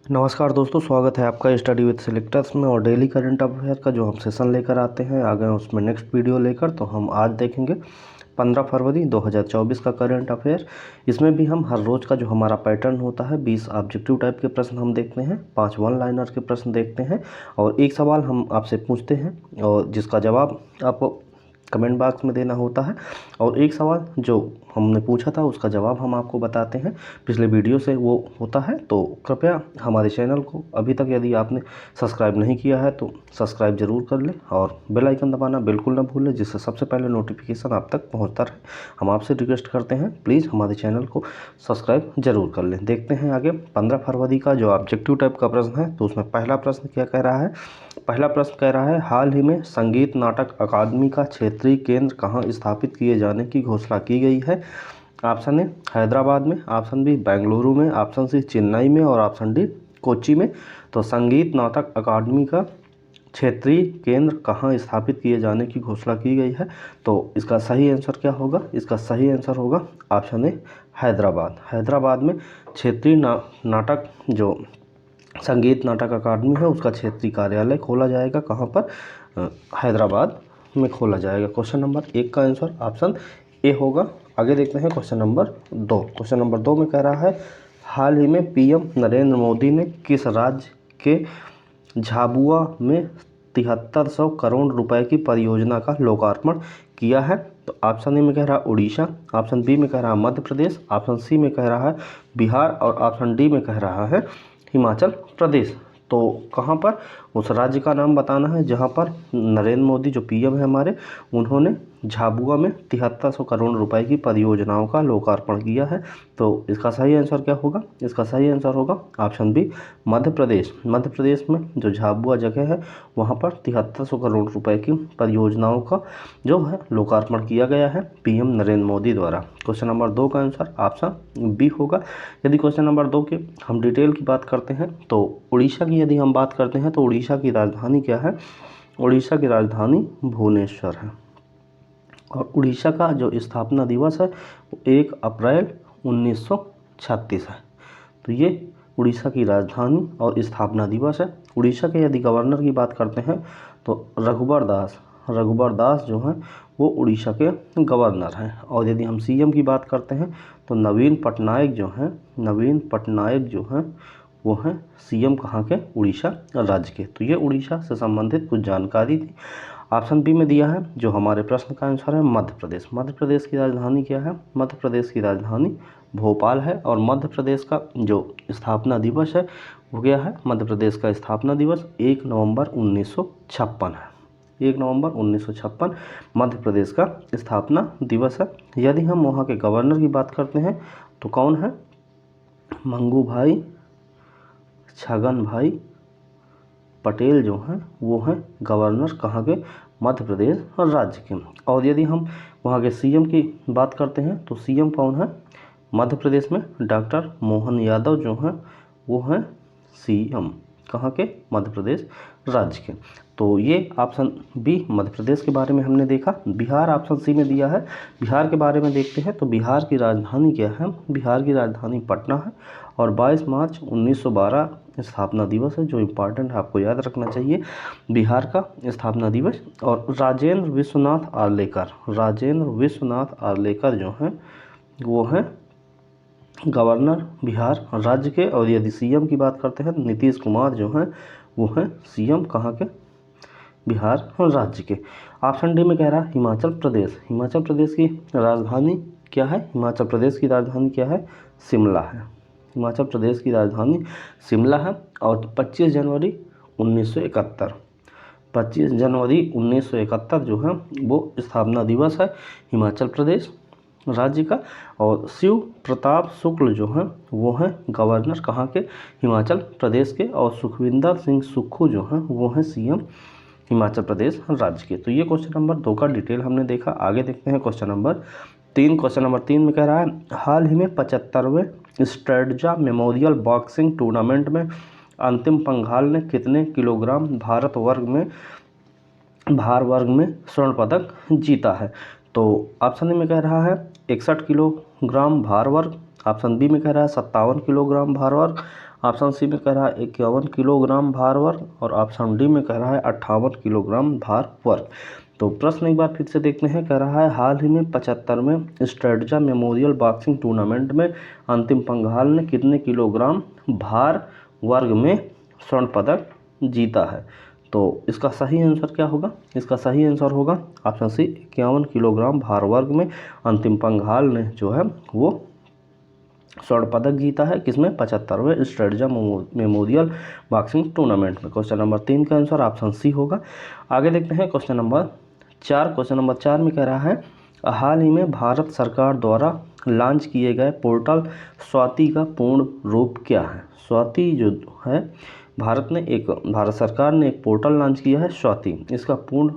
नमस्कार दोस्तों, स्वागत है आपका स्टडी विद सिलेक्टर्स में। और डेली करंट अफेयर का जो हम सेशन लेकर आते हैं आ गए उसमें नेक्स्ट वीडियो लेकर। तो हम आज देखेंगे 15 फरवरी 2024 का करंट अफेयर। इसमें भी हम हर रोज़ का जो हमारा पैटर्न होता है 20 ऑब्जेक्टिव टाइप के प्रश्न हम देखते हैं, 5 वन लाइनर के प्रश्न देखते हैं और एक सवाल हम आपसे पूछते हैं और जिसका जवाब आपको कमेंट बॉक्स में देना होता है। और एक सवाल जो हमने पूछा था उसका जवाब हम आपको बताते हैं, पिछले वीडियो से वो होता है। तो कृपया हमारे चैनल को अभी तक यदि आपने सब्सक्राइब नहीं किया है तो सब्सक्राइब जरूर कर लें और बेल आइकन दबाना बिल्कुल ना भूलें, जिससे सबसे पहले नोटिफिकेशन आप तक पहुंचता रहे। हम आपसे रिक्वेस्ट करते हैं, प्लीज़ हमारे चैनल को सब्सक्राइब जरूर कर लें। देखते हैं आगे 15 फरवरी का जो ऑब्जेक्टिव टाइप का प्रश्न है। तो उसमें पहला प्रश्न क्या कह रहा है? पहला प्रश्न कह रहा है, हाल ही में संगीत नाटक अकादमी का क्षेत्रीय केंद्र कहाँ स्थापित किए जाने की घोषणा की गई है? ऑप्शन ए हैदराबाद में, ऑप्शन बी बेंगलुरु में, ऑप्शन सी चेन्नई में और ऑप्शन डी कोच्चि में। तो संगीत नाटक अकादमी का क्षेत्रीय केंद्र कहाँ स्थापित किए जाने की घोषणा की गई है? तो इसका सही आंसर क्या होगा? इसका सही आंसर होगा ऑप्शन ए हैदराबाद। हैदराबाद में क्षेत्रीय नाटक जो संगीत नाटक अकादमी है उसका क्षेत्रीय कार्यालय खोला जाएगा। कहाँ पर? हैदराबाद में खोला जाएगा। क्वेश्चन नंबर 1 का आंसर ऑप्शन ए होगा। आगे देखते हैं क्वेश्चन नंबर 2। क्वेश्चन नंबर 2 में कह रहा है, हाल ही में पीएम नरेंद्र मोदी ने किस राज्य के झाबुआ में 7300 करोड़ रुपए की परियोजना का लोकार्पण किया है? तो ऑप्शन ए में कह रहा है उड़ीसा, ऑप्शन बी में कह रहा है मध्य प्रदेश, ऑप्शन सी में कह रहा है बिहार और ऑप्शन डी में कह रहा है हिमाचल प्रदेश। तो कहाँ पर? उस राज्य का नाम बताना है जहाँ पर नरेंद्र मोदी जो पीएम है हमारे, उन्होंने झाबुआ में 7300 करोड़ रुपए की परियोजनाओं का लोकार्पण किया है। तो इसका सही आंसर क्या होगा? इसका सही आंसर होगा ऑप्शन बी मध्य प्रदेश। मध्य प्रदेश में जो झाबुआ जगह है वहाँ पर 7300 करोड़ रुपए की परियोजनाओं का जो है लोकार्पण किया गया है पीएम नरेंद्र मोदी द्वारा। क्वेश्चन नंबर 2 का आंसर ऑप्शन बी होगा। यदि क्वेश्चन नंबर 2 के हम डिटेल की बात करते हैं तो उड़ीसा की यदि हम बात करते हैं तो उड़ीसा की राजधानी क्या है? उड़ीसा की राजधानी भुवनेश्वर है। और उड़ीसा का जो स्थापना दिवस है वो 1 अप्रैल 1936 है। तो ये उड़ीसा की राजधानी और स्थापना दिवस है। उड़ीसा के यदि गवर्नर की बात करते हैं तो रघुबर दास जो हैं वो उड़ीसा के गवर्नर हैं। और यदि हम सीएम की बात करते हैं तो नवीन पटनायक जो हैं वो हैं सीएम कहाँ के? उड़ीसा राज्य के। तो ये उड़ीसा से संबंधित कुछ जानकारी थी। ऑप्शन बी में दिया है जो हमारे प्रश्न का आंसर है मध्य प्रदेश। मध्य प्रदेश की राजधानी क्या है? मध्य प्रदेश की राजधानी भोपाल है। और मध्य प्रदेश का जो स्थापना दिवस है वो क्या है? मध्य प्रदेश का स्थापना दिवस 1 नवंबर 1956 है। 1 नवंबर 1956 मध्य प्रदेश का स्थापना दिवस है। यदि हम वहाँ के गवर्नर की बात करते हैं तो कौन है? मंगू भाई छगन भाई पटेल जो हैं वो हैं गवर्नर कहाँ के? मध्य प्रदेश राज्य के। और यदि हम वहाँ के सीएम की बात करते हैं तो सीएम कौन है? मध्य प्रदेश में डॉक्टर मोहन यादव जो हैं वो हैं सीएम कहाँ के? मध्य प्रदेश राज्य के। तो ये ऑप्शन बी मध्य प्रदेश के बारे में हमने देखा। बिहार ऑप्शन सी में दिया है। बिहार के बारे में देखते हैं तो बिहार की राजधानी क्या है? बिहार की राजधानी पटना है। और 22 मार्च 1912 स्थापना दिवस है, जो इम्पॉर्टेंट है आपको याद रखना चाहिए बिहार का स्थापना दिवस। और राजेंद्र विश्वनाथ आर्लेकर जो हैं वो हैं गवर्नर बिहार राज्य के। और यदि सीएम की बात करते हैं तो नीतीश कुमार जो हैं वो हैं सीएम कहाँ के? बिहार राज्य के। ऑप्शन डी में कह रहा है हिमाचल प्रदेश। हिमाचल प्रदेश की राजधानी क्या है? हिमाचल प्रदेश की राजधानी क्या है? शिमला है। हिमाचल प्रदेश की राजधानी शिमला है। और 25 जनवरी 1971 जो है वो स्थापना दिवस है हिमाचल प्रदेश राज्य का। और शिव प्रताप शुक्ल जो हैं वो हैं गवर्नर कहाँ के? हिमाचल प्रदेश के। और सुखविंदर सिंह सुक्खू जो हैं वो हैं सीएम हिमाचल प्रदेश राज्य के। तो ये क्वेश्चन नंबर 2 का डिटेल हमने देखा। आगे देखते हैं क्वेश्चन नंबर 3। क्वेश्चन नंबर 3 में कह रहा है, हाल ही में 75वें स्ट्रेटजा मेमोरियल बॉक्सिंग टूर्नामेंट में अंतिम पंघाल ने कितने किलोग्राम भार वर्ग में स्वर्ण पदक जीता है? तो ऑप्शन ए में कह रहा है 61 किलोग्राम भार वर्ग, ऑप्शन बी में कह रहा है 57 किलोग्राम भार वर्ग, ऑप्शन सी में कह रहा है 51 किलोग्राम भार वर्ग और ऑप्शन डी में कह रहा है 58 किलोग्राम भार वर्ग। तो प्रश्न एक बार फिर से देखते हैं। कह रहा है हाल ही में 75वें स्ट्रेटजा मेमोरियल बॉक्सिंग टूर्नामेंट में अंतिम पंघाल ने कितने किलोग्राम भार वर्ग में स्वर्ण पदक जीता है। तो इसका सही आंसर क्या होगा? इसका सही आंसर होगा ऑप्शन सी 51 किलोग्राम भार वर्ग में अंतिम पंघाल ने जो है वो स्वर्ण पदक जीता है। किसमें? 75वें स्ट्रेटजा मेमोरियल बॉक्सिंग टूर्नामेंट में। क्वेश्चन नंबर 3 का आंसर ऑप्शन सी होगा। आगे देखते हैं क्वेश्चन नंबर 4। क्वेश्चन नंबर 4 में कह रहा है हाल ही में भारत सरकार द्वारा लॉन्च किए गए पोर्टल स्वाति का पूर्ण रूप क्या है? स्वाति जो है भारत सरकार ने एक पोर्टल लॉन्च किया है स्वाति। इसका पूर्ण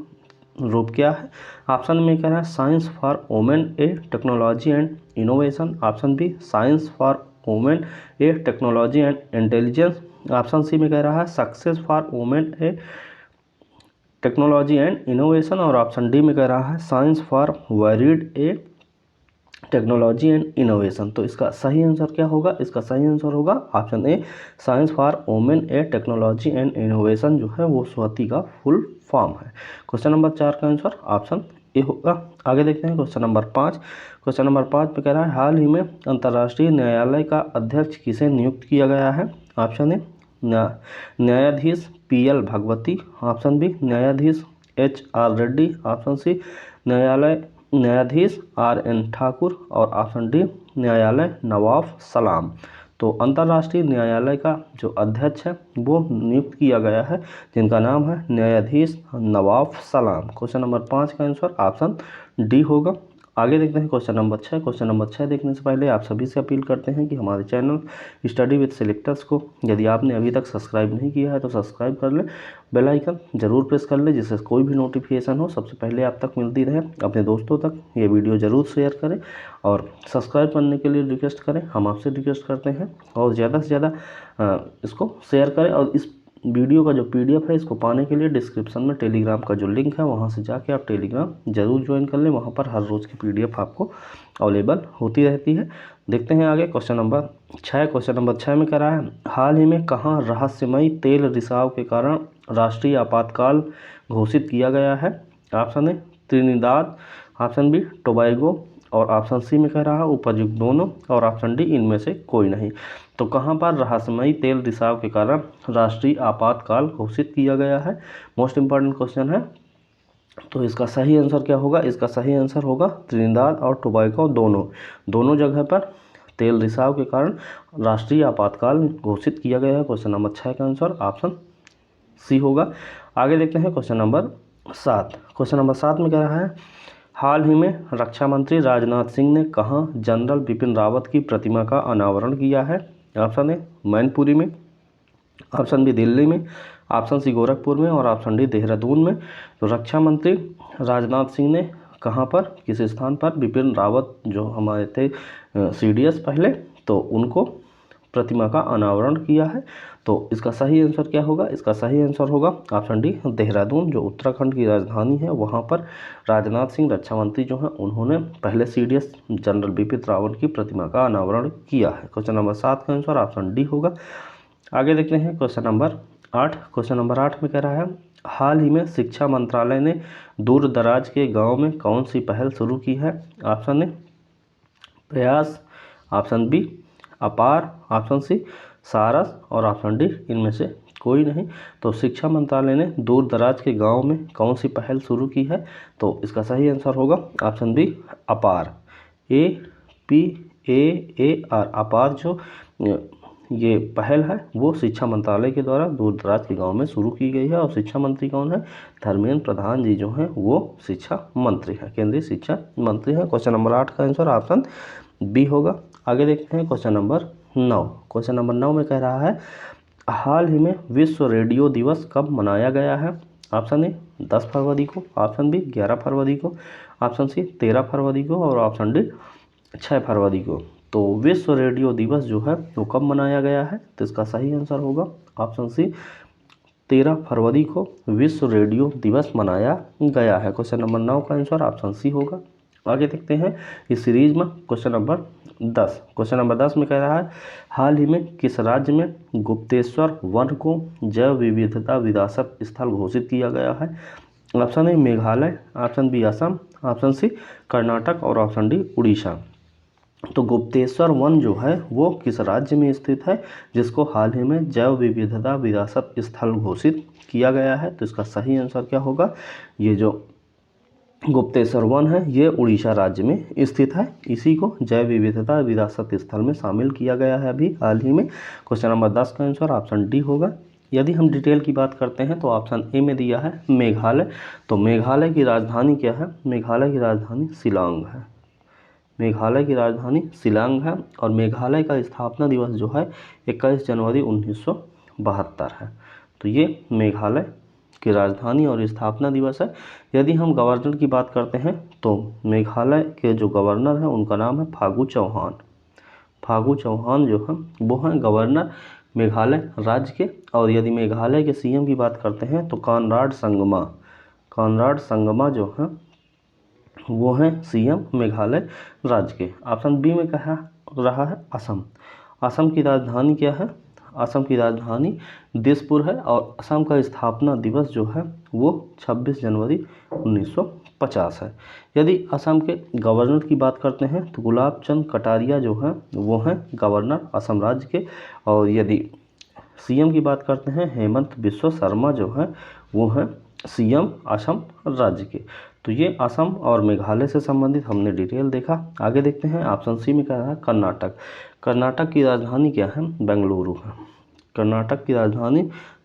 रूप क्या है? ऑप्शन में कह रहा है science for women A technology and innovation. Option B science for women A technology and intelligence. Option C में कह रहा है success for women A technology and innovation. और ऑप्शन डी में कह रहा है science for varied A technology and innovation. तो इसका सही आंसर क्या होगा? इसका सही आंसर होगा option A science for women A technology and innovation जो है वो स्वाति का फुल फॉर्म है। क्वेश्चन नंबर 4 का आंसर ऑप्शन ए होगा। आगे देखते हैं क्वेश्चन नंबर 5। क्वेश्चन नंबर 5 पे कह रहा है हाल ही में अंतर्राष्ट्रीय न्यायालय का अध्यक्ष किसे नियुक्त किया गया है? ऑप्शन ए न्यायाधीश PL भगवती। ऑप्शन बी न्यायाधीश HR रेड्डी। ऑप्शन सी न्यायाधीश RN ठाकुर। और ऑप्शन डी न्यायालय नवाब सलाम। तो अंतर्राष्ट्रीय न्यायालय का जो अध्यक्ष है वो नियुक्त किया गया है जिनका नाम है न्यायाधीश नवाब सलाम। क्वेश्चन नंबर 5 का आंसर ऑप्शन डी होगा। आगे देखते हैं क्वेश्चन नंबर 6। क्वेश्चन नंबर 6 देखने से पहले आप सभी से अपील करते हैं कि हमारे चैनल स्टडी विद सिलेक्टर्स को यदि आपने अभी तक सब्सक्राइब नहीं किया है तो सब्सक्राइब कर लें, बेल आइकन जरूर प्रेस कर लें जिससे कोई भी नोटिफिकेशन हो सबसे पहले आप तक मिलती रहे। अपने दोस्तों तक ये वीडियो ज़रूर शेयर करें और सब्सक्राइब करने के लिए रिक्वेस्ट करें। हम आपसे रिक्वेस्ट करते हैं और ज़्यादा से ज़्यादा इसको शेयर करें। और इस वीडियो का जो PDF है इसको पाने के लिए डिस्क्रिप्शन में टेलीग्राम का जो लिंक है वहाँ से जाके आप टेलीग्राम जरूर ज्वाइन कर लें। वहाँ पर हर रोज़ की PDF आपको अवेलेबल होती रहती है। देखते हैं आगे क्वेश्चन नंबर 6। क्वेश्चन नंबर 6 में कह रहा है हाल ही में कहाँ रहस्यमयी तेल रिसाव के कारण राष्ट्रीय आपातकाल घोषित किया गया है? Option A Trinidad. Option B Tobago. और ऑप्शन सी में कह रहा है उपयुक्त दोनों। और ऑप्शन डी इनमें से कोई नहीं। तो कहाँ पर रहस्यमयी तेल रिसाव के कारण राष्ट्रीय आपातकाल घोषित किया गया है? मोस्ट इंपॉर्टेंट क्वेश्चन है। तो इसका सही आंसर क्या होगा? इसका सही आंसर होगा त्रिनिदाद और टोबैगो दोनों जगह पर तेल रिसाव के कारण राष्ट्रीय आपातकाल घोषित किया गया है। क्वेश्चन नंबर 6 का आंसर ऑप्शन सी होगा। आगे देखते हैं क्वेश्चन नंबर 7। क्वेश्चन नंबर 7 में कह रहा है हाल ही में रक्षा मंत्री राजनाथ सिंह ने कहाँ जनरल बिपिन रावत की प्रतिमा का अनावरण किया है? ऑप्शन ए मैनपुरी में। ऑप्शन बी दिल्ली में। ऑप्शन सी गोरखपुर में। और ऑप्शन डी देहरादून में। तो रक्षा मंत्री राजनाथ सिंह ने कहाँ पर किस स्थान पर बिपिन रावत जो हमारे थे CDS पहले तो उनको प्रतिमा का अनावरण किया है। तो इसका सही आंसर क्या होगा? इसका सही आंसर होगा ऑप्शन डी देहरादून जो उत्तराखंड की राजधानी है वहाँ पर राजनाथ सिंह रक्षा मंत्री जो हैं उन्होंने पहले CDS जनरल बिपिन रावत की प्रतिमा का अनावरण किया है। क्वेश्चन नंबर 7 का आंसर ऑप्शन डी होगा। आगे देखते हैं क्वेश्चन नंबर 8। क्वेश्चन नंबर 8 में कह रहा है हाल ही में शिक्षा मंत्रालय ने दूर दराज के गाँव में कौन सी पहल शुरू की है? ऑप्शन ए प्रयास। ऑप्शन बी अपार। ऑप्शन सी सारस। और ऑप्शन डी इनमें से कोई नहीं। तो शिक्षा मंत्रालय ने दूर दराज के गांव में कौन सी पहल शुरू की है? तो इसका सही आंसर होगा ऑप्शन बी अपार। APAAR अपार जो ये पहल है वो शिक्षा मंत्रालय के द्वारा दूर दराज के गांव में शुरू की गई है। और शिक्षा मंत्री कौन है? धर्मेंद्र प्रधान जी जो हैं वो शिक्षा मंत्री हैं, केंद्रीय शिक्षा मंत्री हैं। क्वेश्चन नंबर 8 का आंसर ऑप्शन बी होगा। आगे देखते हैं क्वेश्चन नंबर 9। क्वेश्चन नंबर 9 में कह रहा है हाल ही में विश्व रेडियो दिवस कब मनाया गया है? ऑप्शन ए 10 फरवरी को। ऑप्शन बी 11 फरवरी को। ऑप्शन सी 13 फरवरी को। और ऑप्शन डी 6 फरवरी को। तो विश्व रेडियो दिवस जो है वो कब मनाया गया है? तो इसका सही आंसर होगा ऑप्शन सी 13 फरवरी को विश्व रेडियो दिवस मनाया गया है। क्वेश्चन नंबर 9 का आंसर ऑप्शन सी होगा। आगे देखते हैं इस सीरीज में क्वेश्चन नंबर 10। क्वेश्चन नंबर 10 में कह रहा है हाल ही में किस राज्य में गुप्तेश्वर वन को जैव विविधता विरासत स्थल घोषित किया गया है? Option A Meghalaya, option B Assam, option C Karnataka और ऑप्शन डी उड़ीसा। तो गुप्तेश्वर वन जो है वो किस राज्य में स्थित है जिसको हाल ही में जैव विविधता विरासत स्थल घोषित किया गया है? तो इसका सही आंसर क्या होगा? ये जो गुप्तेश्वर वन है ये उड़ीसा राज्य में स्थित है। इसी को जैव विविधता विरासत स्थल में शामिल किया गया है अभी हाल ही में। क्वेश्चन नंबर 10 का आंसर ऑप्शन डी होगा। यदि हम डिटेल की बात करते हैं तो ऑप्शन ए में दिया है मेघालय। तो मेघालय की राजधानी क्या है? मेघालय की राजधानी शिलांग है। मेघालय की राजधानी शिलांग है और मेघालय का स्थापना दिवस जो है 21 जनवरी 1972 है। तो ये मेघालय की राजधानी और स्थापना दिवस है। यदि हम गवर्नर की बात करते हैं तो मेघालय के जो गवर्नर हैं उनका नाम है फागू चौहान। फागू चौहान जो है वो हैं गवर्नर मेघालय राज्य के। और यदि मेघालय के सीएम की बात करते हैं तो कॉनराड संगमा। कॉनराड संगमा जो हैं वो हैं सीएम मेघालय राज्य के। ऑप्शन बी में कहा रहा है असम। असम की राजधानी क्या है? असम की राजधानी दिसपुर है और असम का स्थापना दिवस जो है वो 26 जनवरी 1950 है। यदि असम के गवर्नर की बात करते हैं तो गुलाब चंद कटारिया जो हैं वो हैं गवर्नर असम राज्य के। और यदि सीएम की बात करते हैं हेमंत बिश्व शर्मा जो हैं वो हैं सीएम असम राज्य के। तो ये असम और मेघालय से संबंधित हमने डिटेल देखा। आगे देखते हैं ऑप्शन सी में क्या है कर्नाटक। कर्नाटक की राजधानी क्या है? बेंगलुरु है। कर्नाटक की राजधानी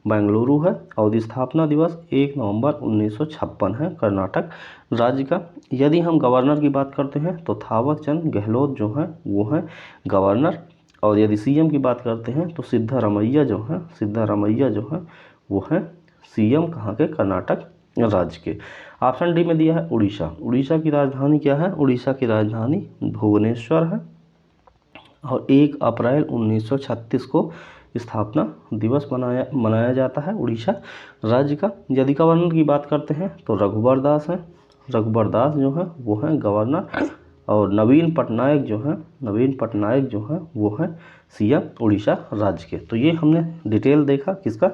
बेंगलुरु है और स्थापना दिवस 1 नवंबर 1956 है कर्नाटक राज्य का। यदि हम गवर्नर की बात करते हैं तो थावर चंद गहलोत जो हैं वो हैं गवर्नर। और यदि सीएम की बात करते हैं तो सिद्धारमैया जो हैं वो हैं सीएम कहाँ के? कर्नाटक राज्य के। ऑप्शन डी में दिया है उड़ीसा। उड़ीसा की राजधानी क्या है? उड़ीसा की राजधानी भुवनेश्वर है और 1 अप्रैल 1936 को स्थापना दिवस मनाया जाता है उड़ीसा राज्य का। यदि गवर्नर की बात करते हैं तो रघुबर दास हैं। रघुबर दास जो हैं वो हैं गवर्नर। और नवीन पटनायक जो हैं वो हैं सीएम उड़ीसा राज्य के। तो ये हमने डिटेल देखा किसका?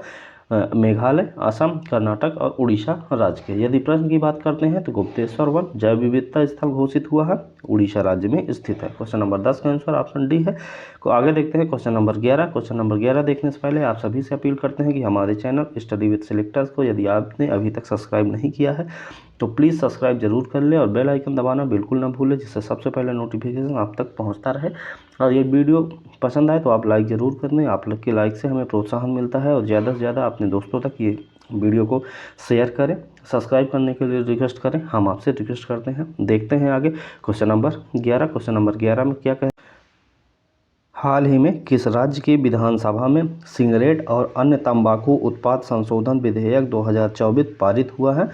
मेघालय, असम, कर्नाटक और उड़ीसा राज्य के। यदि प्रश्न की बात करते हैं तो गुप्तेश्वर वन जैव विविधता स्थल घोषित हुआ है, उड़ीसा राज्य में स्थित है। क्वेश्चन नंबर 10 का आंसर ऑप्शन डी है। तो आगे देखते हैं क्वेश्चन नंबर 11। क्वेश्चन नंबर 11 देखने से पहले आप सभी से अपील करते हैं कि हमारे चैनल स्टडी विद सिलेक्टर्स को यदि आपने अभी तक सब्सक्राइब नहीं किया है तो प्लीज़ सब्सक्राइब जरूर कर लें और बेल आइकन दबाना बिल्कुल ना भूलें, जिससे सबसे पहले नोटिफिकेशन आप तक पहुंचता रहे। और ये वीडियो पसंद आए तो आप लाइक ज़रूर कर दें। आप लोग के लाइक से हमें प्रोत्साहन मिलता है और ज़्यादा से ज़्यादा अपने दोस्तों तक ये वीडियो को शेयर करें। सब्सक्राइब करने के लिए रिक्वेस्ट करें, हम आपसे रिक्वेस्ट करते हैं। देखते हैं आगे क्वेश्चन नंबर 11। क्वेश्चन नंबर 11 में क्या कहें? हाल ही में किस राज्य की विधानसभा में सिगरेट और अन्य तंबाकू उत्पाद संशोधन विधेयक 2024 पारित हुआ है?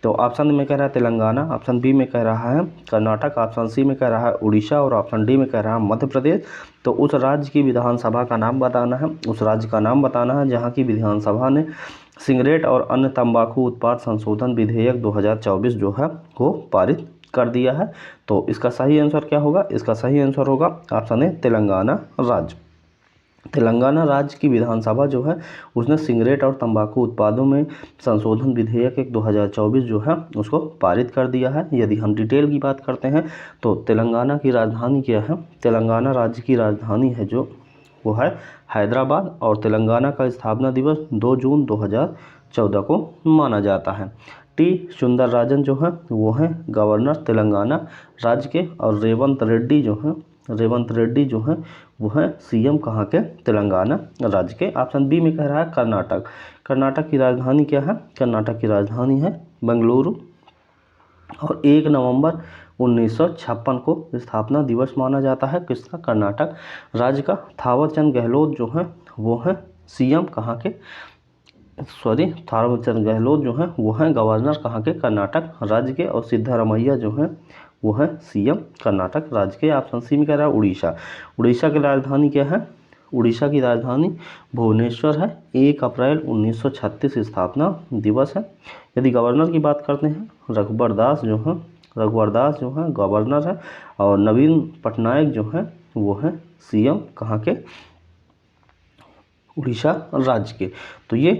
तो ऑप्शन में कह रहा है तेलंगाना, ऑप्शन बी में कह रहा है कर्नाटक, ऑप्शन सी में कह रहा है उड़ीसा और ऑप्शन डी में कह रहा है मध्य प्रदेश। तो उस राज्य की विधानसभा का नाम बताना है, उस राज्य का नाम बताना है जहाँ की विधानसभा ने सिगरेट और अन्य तंबाकू उत्पाद संशोधन विधेयक 2024 जो है वो पारित कर दिया है। तो इसका सही आंसर क्या होगा? इसका सही आंसर होगा ऑप्शन ए तेलंगाना राज्य। तेलंगाना राज्य की विधानसभा जो है उसने सिगरेट और तंबाकू उत्पादों में संशोधन विधेयक 2024 जो है उसको पारित कर दिया है। यदि हम डिटेल की बात करते हैं तो तेलंगाना की राजधानी क्या है? तेलंगाना राज्य की राजधानी है जो वो है हैदराबाद और तेलंगाना का स्थापना दिवस 2 जून 2014 को माना जाता है। टी सुंदरराजन जो है वो हैं गवर्नर तेलंगाना राज्य के और रेवंत रेड्डी जो हैं वो हैं सीएम कहाँ के? तेलंगाना राज्य के। ऑप्शन बी में कह रहा है कर्नाटक। कर्नाटक की राजधानी क्या है? कर्नाटक की राजधानी है बेंगलुरु और 1 नवंबर 1956 को स्थापना दिवस माना जाता है किसका? कर्नाटक राज्य का। थावर चंद गहलोत जो हैं वो हैं सीएम कहाँ के? थावर चंद गहलोत जो हैं वो हैं गवर्नर कहाँ के? कर्नाटक राज्य के। और सिद्धारमैया जो हैं वो हैं सीएम कर्नाटक राज्य के। ऑप्शन सी में कह रहा है उड़ीसा। उड़ीसा की राजधानी क्या है? उड़ीसा की राजधानी भुवनेश्वर है। 1 अप्रैल 1936 स्थापना दिवस है। यदि गवर्नर की बात करते हैं रघुबर दास जो हैं रघुवर दास जो हैं गवर्नर हैं और नवीन पटनायक जो हैं वो हैं सीएम कहाँ के, उड़ीसा राज्य के। तो ये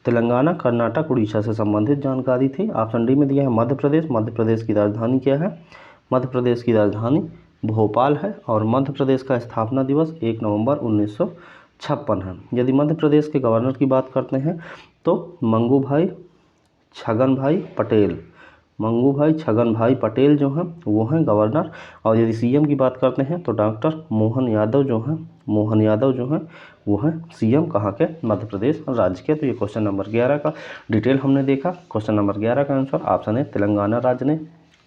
तेलंगाना, कर्नाटक, उड़ीसा से संबंधित जानकारी थी। ऑप्शन डी में दिया है मध्य प्रदेश। मध्य प्रदेश की राजधानी क्या है? मध्य प्रदेश की राजधानी भोपाल है और मध्य प्रदेश का स्थापना दिवस 1 नवंबर 1956 है। यदि मध्य प्रदेश के गवर्नर की बात करते हैं तो मंगूभाई छगन भाई पटेल, मंगूभाई छगन भाई पटेल जो हैं वो हैं गवर्नर। और यदि सीएम की बात करते हैं तो डॉक्टर मोहन यादव जो हैं, मोहन यादव जो हैं वो हैं सीएम कहाँ के, मध्य प्रदेश राज्य के। तो ये क्वेश्चन नंबर 11 का डिटेल हमने देखा। क्वेश्चन नंबर 11 का आंसर ऑप्शन है तेलंगाना राज्य ने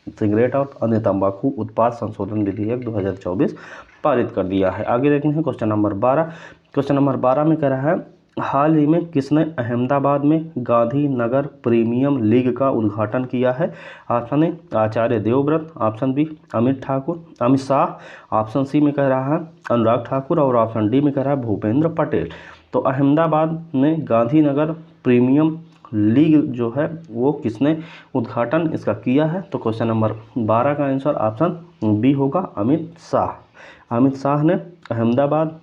सिगरेट और अन्य तंबाकू उत्पाद संशोधन विधेयक 2024 पारित कर दिया है। आगे देखते हैं क्वेश्चन नंबर 12। क्वेश्चन नंबर 12 में कह रहा है हाल ही में किसने अहमदाबाद में गांधीनगर प्रीमियम लीग का उद्घाटन किया है? Option A Acharya Devvrat, option B Amit Shah, option C में कह रहा है अनुराग ठाकुर और ऑप्शन डी में कह रहा है भूपेंद्र पटेल। तो अहमदाबाद में गांधीनगर प्रीमियम लीग जो है वो किसने उद्घाटन इसका किया है? तो क्वेश्चन नंबर 12 का आंसर ऑप्शन बी होगा अमित शाह। अमित शाह ने अहमदाबाद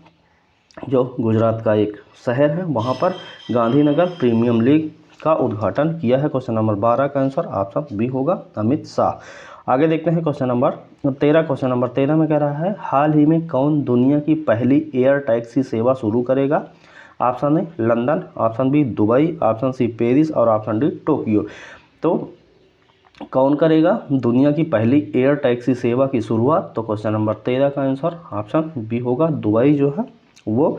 जो गुजरात का एक शहर है वहाँ पर गांधीनगर प्रीमियम लीग का उद्घाटन किया है। क्वेश्चन नंबर 12 का आंसर ऑप्शन बी होगा अमित शाह। आगे देखते हैं क्वेश्चन नंबर 13। क्वेश्चन नंबर 13 में कह रहा है हाल ही में कौन दुनिया की पहली एयर टैक्सी सेवा शुरू करेगा? Option A London, option B Dubai, option C Paris और ऑप्शन डी टोक्यो। तो कौन करेगा दुनिया की पहली एयर टैक्सी सेवा की शुरुआत? तो क्वेश्चन नंबर 13 का आंसर ऑप्शन बी होगा दुबई जो है वो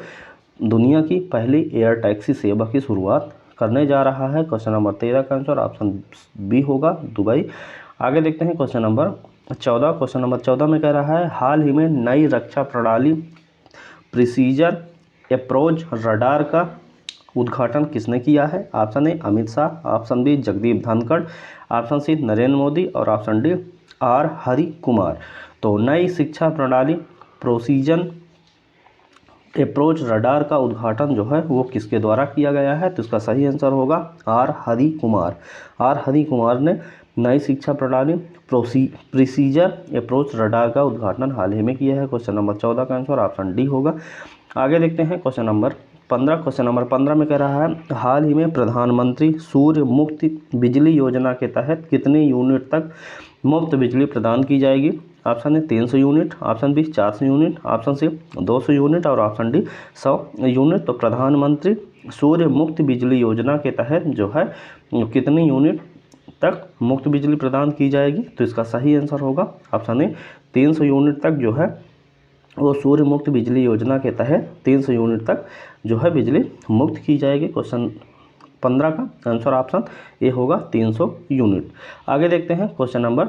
दुनिया की पहली एयर टैक्सी सेवा की शुरुआत करने जा रहा है। क्वेश्चन नंबर 13 का आंसर ऑप्शन बी होगा दुबई। आगे देखते हैं क्वेश्चन नंबर 14। क्वेश्चन नंबर 14 में कह रहा है हाल ही में नई रक्षा प्रणाली प्रिसीजन अप्रोच रडार का उद्घाटन किसने किया है? Option A Amit Shah, option B Jagdeep Dhankhar, option C Narendra Modi और option D R Hari Kumar. तो नई शिक्षा प्रणाली प्रोसीजन अप्रोच रडार का उद्घाटन जो है वो किसके द्वारा किया गया है? तो इसका सही आंसर होगा आर हरि कुमार। आर हरि कुमार ने नई शिक्षा प्रणाली प्रिसीजन अप्रोच रडार का उद्घाटन हाल ही में किया है। क्वेश्चन नंबर 14 का आंसर ऑप्शन डी होगा। आगे देखते हैं क्वेश्चन नंबर 15। क्वेश्चन नंबर 15 में कह रहा है हाल ही में प्रधानमंत्री सूर्य मुक्त बिजली योजना के तहत कितने यूनिट तक मुफ्त बिजली प्रदान की जाएगी? Option A 300 unit, option B 400 unit, option C 200 unit और ऑप्शन डी 100 यूनिट। तो प्रधानमंत्री सूर्य मुक्त बिजली योजना के तहत जो है कितनी यूनिट तक मुफ्त बिजली प्रदान की जाएगी? तो इसका सही आंसर होगा ऑप्शन ए 300 यूनिट तक जो है वो सूर्य मुक्त बिजली योजना के तहत 300 यूनिट तक जो है बिजली मुक्त की जाएगी। क्वेश्चन 15 का आंसर ऑप्शन ए होगा 300 यूनिट। आगे देखते हैं क्वेश्चन नंबर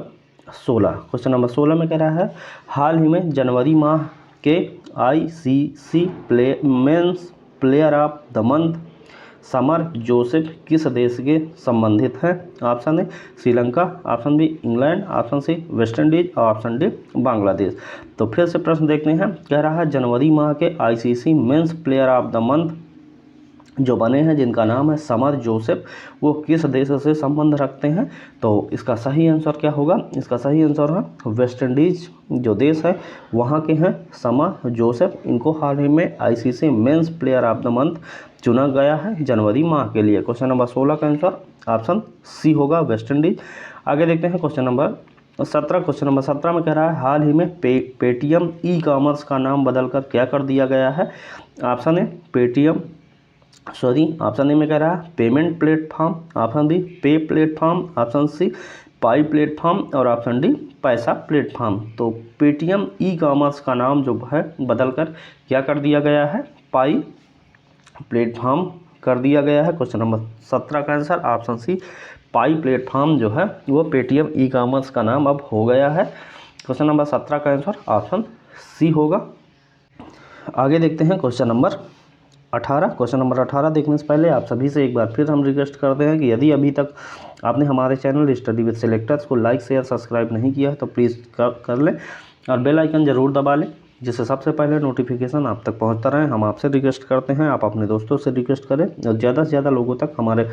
16। क्वेश्चन नंबर 16 में कह रहा है हाल ही में जनवरी माह के ICC men's player of the month Shamar Joseph किस देश के संबंधित हैं? Option A Sri Lanka, option B England, option C West Indies और ऑप्शन डी बांग्लादेश। तो फिर से प्रश्न देखते हैं। कह रहा है जनवरी माह के ICC men's player of the month जो बने हैं जिनका नाम है समर जोसेफ वो किस देश से संबंध रखते हैं? तो इसका सही आंसर क्या होगा? इसका सही आंसर है वेस्ट इंडीज जो देश है वहाँ के हैं समर जोसेफ। इनको हाल ही में ICC men's player of the month चुना गया है जनवरी माह के लिए। क्वेश्चन नंबर 16 का आंसर ऑप्शन सी होगा वेस्ट इंडीज। आगे देखते हैं क्वेश्चन नंबर 17। क्वेश्चन नंबर 17 में कह रहा है हाल ही में पेटीएम ई-कॉमर्स का नाम बदलकर क्या कर दिया गया है? ऑप्शन ए ऑप्शन ए में कह रहा है पेमेंट प्लेटफॉर्म, ऑप्शन बी पे प्लेटफॉर्म, ऑप्शन सी पाई प्लेटफॉर्म और ऑप्शन डी पैसा प्लेटफॉर्म। तो पेटीएम ई-कॉमर्स का नाम जो है बदलकर क्या कर दिया गया है? पाई प्लेटफॉर्म कर दिया गया है। क्वेश्चन नंबर 17 का आंसर ऑप्शन सी पाई प्लेटफॉर्म जो है वो पेटीएम ई-कॉमर्स का नाम अब हो गया है। क्वेश्चन नंबर 17 का आंसर ऑप्शन सी होगा। आगे देखते हैं क्वेश्चन नंबर 18। क्वेश्चन नंबर 18 देखने से पहले आप सभी से एक बार फिर हम रिक्वेस्ट करते हैं कि यदि अभी तक आपने हमारे चैनल स्टडी विद सिलेक्टर्स को लाइक शेयर सब्सक्राइब नहीं किया है तो प्लीज़ कर लें और बेल आइकन ज़रूर दबा लें जिससे सबसे पहले नोटिफिकेशन आप तक पहुंचता रहे। हम आपसे रिक्वेस्ट करते हैं आप अपने दोस्तों से रिक्वेस्ट करें और ज़्यादा से ज़्यादा लोगों तक हमारे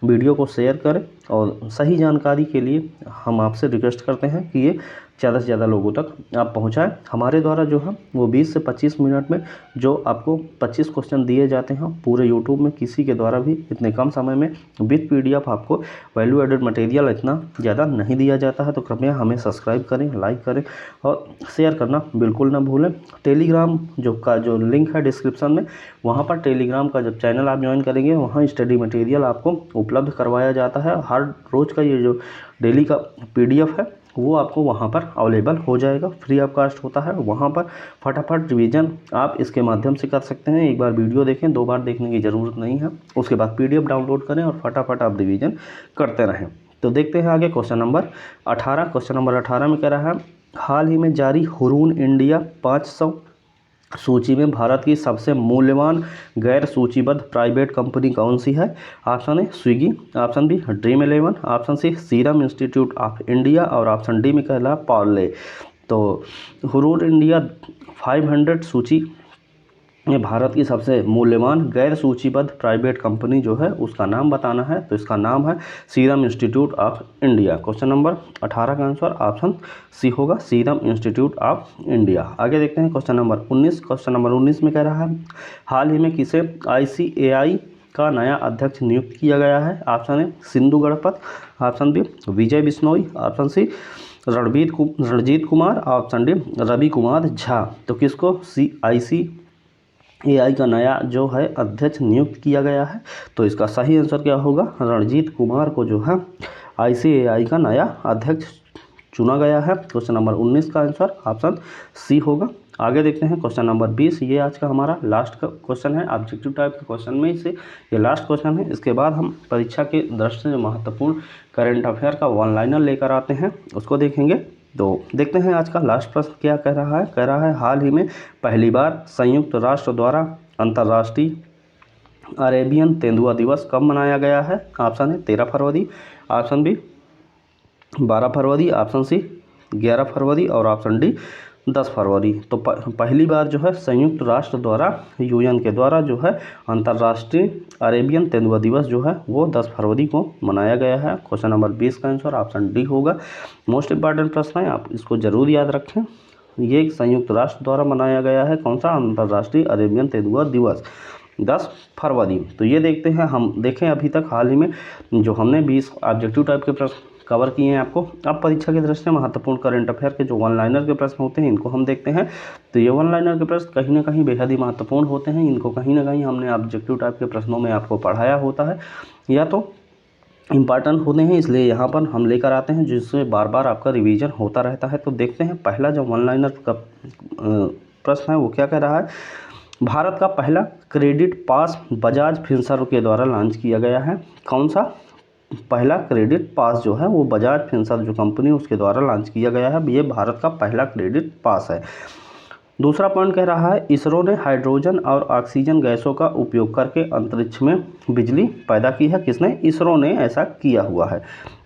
वीडियो को शेयर करें और सही जानकारी के लिए हम आपसे रिक्वेस्ट करते हैं कि ये ज़्यादा से ज़्यादा लोगों तक आप पहुंचाएं। हमारे द्वारा जो है वो 20 से 25 मिनट में जो आपको 25 क्वेश्चन दिए जाते हैं पूरे यूट्यूब में, किसी के द्वारा भी इतने कम समय में विद PDF आपको वैल्यू एडेड मटेरियल इतना ज़्यादा नहीं दिया जाता है। तो कृपया हमें सब्सक्राइब करें, लाइक करें और शेयर करना बिल्कुल ना भूलें। टेलीग्राम जो लिंक है डिस्क्रिप्शन में, वहाँ पर टेलीग्राम का जब चैनल आप ज्वाइन करेंगे वहाँ स्टडी मटेरियल आपको उपलब्ध करवाया जाता है। हर रोज़ का ये जो डेली का PDF है वो आपको वहाँ पर अवेलेबल हो जाएगा, फ्री ऑफ कास्ट होता है। वहाँ पर फटाफट रिवीजन आप इसके माध्यम से कर सकते हैं। एक बार वीडियो देखें, 2 बार देखने की ज़रूरत नहीं है। उसके बाद PDF डाउनलोड करें और फटाफट आप रिवीजन करते रहें। तो देखते हैं आगे क्वेश्चन नंबर 18। क्वेश्चन नंबर 18 में कह रहा है, हाल ही में जारी हुरून इंडिया 500 सूची में भारत की सबसे मूल्यवान गैर सूचीबद्ध प्राइवेट कंपनी कौन सी है? Option A Swiggy, option B Dream 11, option C Serum Institute of India और ऑप्शन डी में कह रहा है पार्ले। तो हुरून इंडिया 500 सूची में भारत की सबसे मूल्यवान गैर सूचीबद्ध प्राइवेट कंपनी जो है उसका नाम बताना है। तो इसका नाम है serum Institute of India. Question number 18 का आंसर ऑप्शन सी होगा, सीरम इंस्टीट्यूट ऑफ इंडिया। आगे देखते हैं क्वेश्चन नंबर 19। क्वेश्चन नंबर 19 में कह रहा है, हाल ही में किसे ICAI का नया अध्यक्ष नियुक्त किया गया है? Option A Sindhu Ganpat, option B Vijay Bishnoi, option C Ranjit Kumar, option D Ravi Kumar Jha. तो किसको ICAI का नया जो है अध्यक्ष नियुक्त किया गया है? तो इसका सही आंसर क्या होगा? रणजीत कुमार को जो है ICAI का नया अध्यक्ष चुना गया है। क्वेश्चन नंबर 19 का आंसर ऑप्शन सी होगा। आगे देखते हैं क्वेश्चन नंबर 20। ये आज का हमारा लास्ट का क्वेश्चन है, ऑब्जेक्टिव टाइप के क्वेश्चन में से ये लास्ट क्वेश्चन है। इसके बाद हम परीक्षा के दृष्टि से जो महत्वपूर्ण करंट अफेयर का वन लाइनर लेकर आते हैं उसको देखेंगे। तो देखते हैं आज का लास्ट प्रश्न क्या कह रहा है। कह रहा है, हाल ही में पहली बार संयुक्त राष्ट्र द्वारा अंतर्राष्ट्रीय अरेबियन तेंदुआ दिवस कब मनाया गया है? ऑप्शन है 13 फरवरी, ऑप्शन बी 12 फरवरी, ऑप्शन सी 11 फरवरी और ऑप्शन डी 10 फरवरी। तो पहली बार जो है संयुक्त राष्ट्र द्वारा UN के द्वारा जो है अंतर्राष्ट्रीय अरेबियन तेंदुआ दिवस जो है वो 10 फरवरी को मनाया गया है। क्वेश्चन नंबर 20 का आंसर ऑप्शन डी होगा। मोस्ट इंपॉर्टेंट प्रश्न है, आप इसको जरूर याद रखें। ये संयुक्त राष्ट्र द्वारा मनाया गया है कौन सा? अंतर्राष्ट्रीय अरेबियन तेंदुआ दिवस 10 फरवरी। तो ये देखते हैं, हम देखें अभी तक हाल ही में जो हमने 20 ऑब्जेक्टिव टाइप के प्रश्न कवर किए हैं आपको। अब परीक्षा की दृष्टि से महत्वपूर्ण करंट अफेयर के जो वन लाइनर के प्रश्न होते हैं इनको हम देखते हैं। तो ये वन लाइनर के प्रश्न कहीं ना कहीं बेहद ही महत्वपूर्ण होते हैं। इनको कहीं ना कहीं हमने ऑब्जेक्टिव टाइप के प्रश्नों में आपको पढ़ाया होता है या तो इम्पॉर्टेंट होते हैं, इसलिए यहाँ पर हम लेकर आते हैं जिससे बार बार आपका रिवीजन होता रहता है। तो देखते हैं पहला जो वन लाइनर का प्रश्न है वो क्या कह रहा है। भारत का पहला क्रेडिट पास बजाज फिनसर्व के द्वारा लॉन्च किया गया है। कौन सा पहला क्रेडिट पास जो है वो बजाज फिनसर्व जो कंपनी उसके द्वारा लॉन्च किया गया है। ये भारत का पहला क्रेडिट पास है। दूसरा पॉइंट कह रहा है, इसरो ने हाइड्रोजन और ऑक्सीजन गैसों का उपयोग करके अंतरिक्ष में बिजली पैदा की है। किसने? इसरो ने ऐसा किया हुआ है।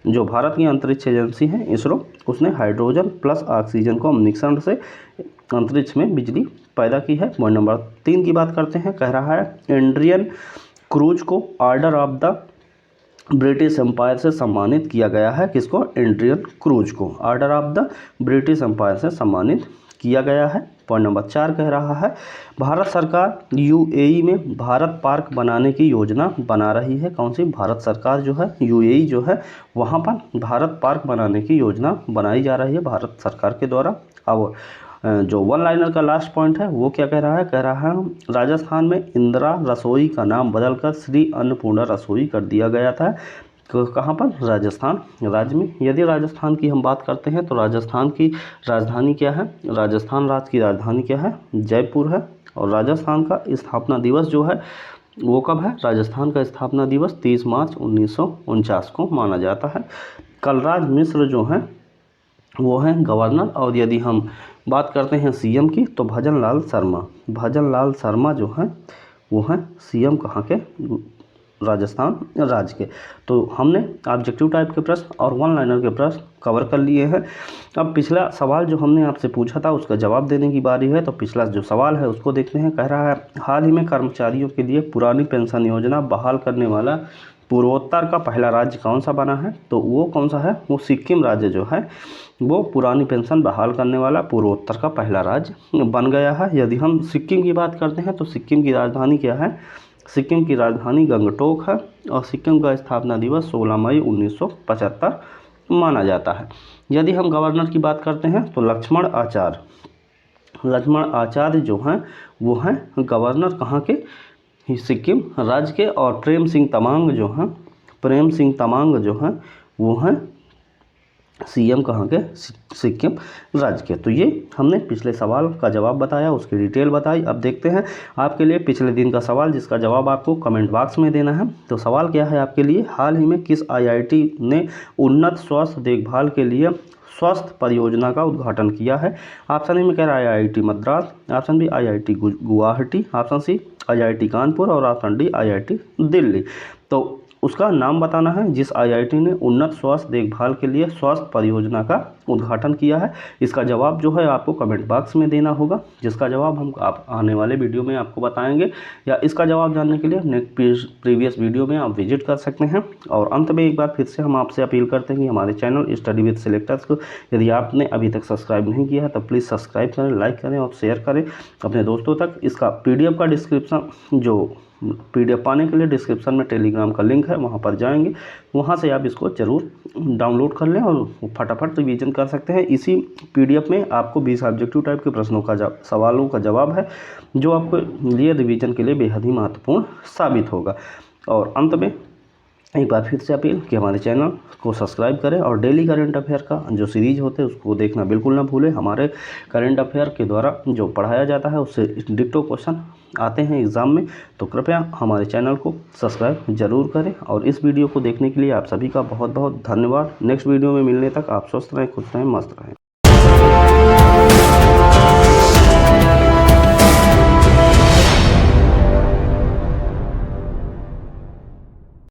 जो भारत की अंतरिक्ष एजेंसी है इसरो, उसने हाइड्रोजन प्लस ऑक्सीजन को मिश्रण से अंतरिक्ष में बिजली पैदा की है। पॉइंट नंबर 3 की बात करते हैं। कह रहा है, एड्रियन क्रूज को order of the British Empire से सम्मानित किया गया है। किसको? एड्रियन क्रूज को order of the British Empire से सम्मानित किया गया है। पॉइंट नंबर 4 कह रहा है, भारत सरकार UAE में भारत पार्क बनाने की योजना बना रही है। कौन सी? भारत सरकार जो है UAE जो है वहाँ पर भारत पार्क बनाने की योजना बनाई जा रही है भारत सरकार के द्वारा। अब जो वन लाइनर का लास्ट पॉइंट है वो क्या कह रहा है। कह रहा है, राजस्थान में इंदिरा रसोई का नाम बदलकर श्री अन्नपूर्णा रसोई कर दिया गया था। कहाँ पर? राजस्थान राज्य में। यदि राजस्थान की हम बात करते हैं तो राजस्थान की राजधानी क्या है? राजस्थान राज्य की राजधानी क्या है? जयपुर है। और राजस्थान का स्थापना दिवस जो है वो कब है? राजस्थान का स्थापना दिवस 30 मार्च 1949 को माना जाता है। कलराज मिश्र जो हैं वो हैं गवर्नर। और यदि हम बात करते हैं CM की तो भजनलाल शर्मा जो हैं वो हैं CM कहाँ के? राजस्थान राज्य के। तो हमने ऑब्जेक्टिव टाइप के प्रश्न और वन लाइनर के प्रश्न कवर कर लिए हैं। अब पिछला सवाल जो हमने आपसे पूछा था उसका जवाब देने की बारी है। तो पिछला जो सवाल है उसको देखते हैं। कह रहा है, हाल ही में कर्मचारियों के लिए पुरानी पेंशन योजना बहाल करने वाला पूर्वोत्तर का पहला राज्य कौन सा बना है, तो वो कौन सा है, वो सिक्किम राज्य जो है वो पुरानी पेंशन बहाल करने वाला पूर्वोत्तर का पहला राज्य बन गया है। यदि हम सिक्किम की बात करते हैं तो सिक्किम की राजधानी क्या है, सिक्किम की राजधानी गंगटोक है और सिक्किम का स्थापना दिवस 16 मई 1975 माना जाता है। यदि हम गवर्नर की बात करते हैं तो लक्ष्मण आचार्य जो हैं वो हैं गवर्नर कहाँ के, सिक्किम राज्य के। और प्रेम सिंह तमांग जो हैं वो हैं सीएम कहाँ के, सिक्किम राज्य के। तो ये हमने पिछले सवाल का जवाब बताया, उसकी डिटेल बताई। अब देखते हैं आपके लिए पिछले दिन का सवाल, जिसका जवाब आपको कमेंट बॉक्स में देना है। तो सवाल क्या है आपके लिए, हाल ही में किस आईआईटी ने उन्नत स्वास्थ्य देखभाल के लिए स्वास्थ्य परियोजना का उद्घाटन किया है। ऑप्शन ए में कह रहा है IIT Madras, option B IIT Guwahati, option C IIT Kanpur और ऑप्शन डी आईआईटी दिल्ली। तो उसका नाम बताना है जिस आईआईटी ने उन्नत स्वास्थ्य देखभाल के लिए स्वास्थ्य परियोजना का उद्घाटन किया है। इसका जवाब जो है आपको कमेंट बॉक्स में देना होगा, जिसका जवाब हम आप आने वाले वीडियो में आपको बताएंगे, या इसका जवाब जानने के लिए नेक्स्ट प्रीवियस वीडियो में आप विजिट कर सकते हैं। और अंत में एक बार फिर से हम आपसे अपील करते हैं कि हमारे चैनल स्टडी विद सिलेक्टर्स को यदि आपने अभी तक सब्सक्राइब नहीं किया है तो प्लीज़ सब्सक्राइब करें, लाइक करें और शेयर करें अपने दोस्तों तक। इसका पीडीएफ का डिस्क्रिप्शन, जो पीडीएफ पाने के लिए डिस्क्रिप्शन में टेलीग्राम का लिंक है, वहाँ पर जाएंगे, वहाँ से आप इसको ज़रूर डाउनलोड कर लें और फटाफट रिवीजन कर सकते हैं। इसी पीडीएफ में आपको 20 ऑब्जेक्टिव टाइप के प्रश्नों का सवालों का जवाब है, जो आपके लिए रिवीजन के लिए बेहद ही महत्वपूर्ण साबित होगा। और अंत में एक बार फिर से अपील कि हमारे चैनल को सब्सक्राइब करें और डेली करंट अफेयर का जो सीरीज होते हैं उसको देखना बिल्कुल ना भूलें। हमारे करंट अफेयर के द्वारा जो पढ़ाया जाता है उससे डिक्टो क्वेश्चन आते हैं एग्ज़ाम में, तो कृपया हमारे चैनल को सब्सक्राइब जरूर करें। और इस वीडियो को देखने के लिए आप सभी का बहुत बहुत धन्यवाद। नेक्स्ट वीडियो में मिलने तक आप स्वस्थ रहें, खुश रहें, मस्त रहें।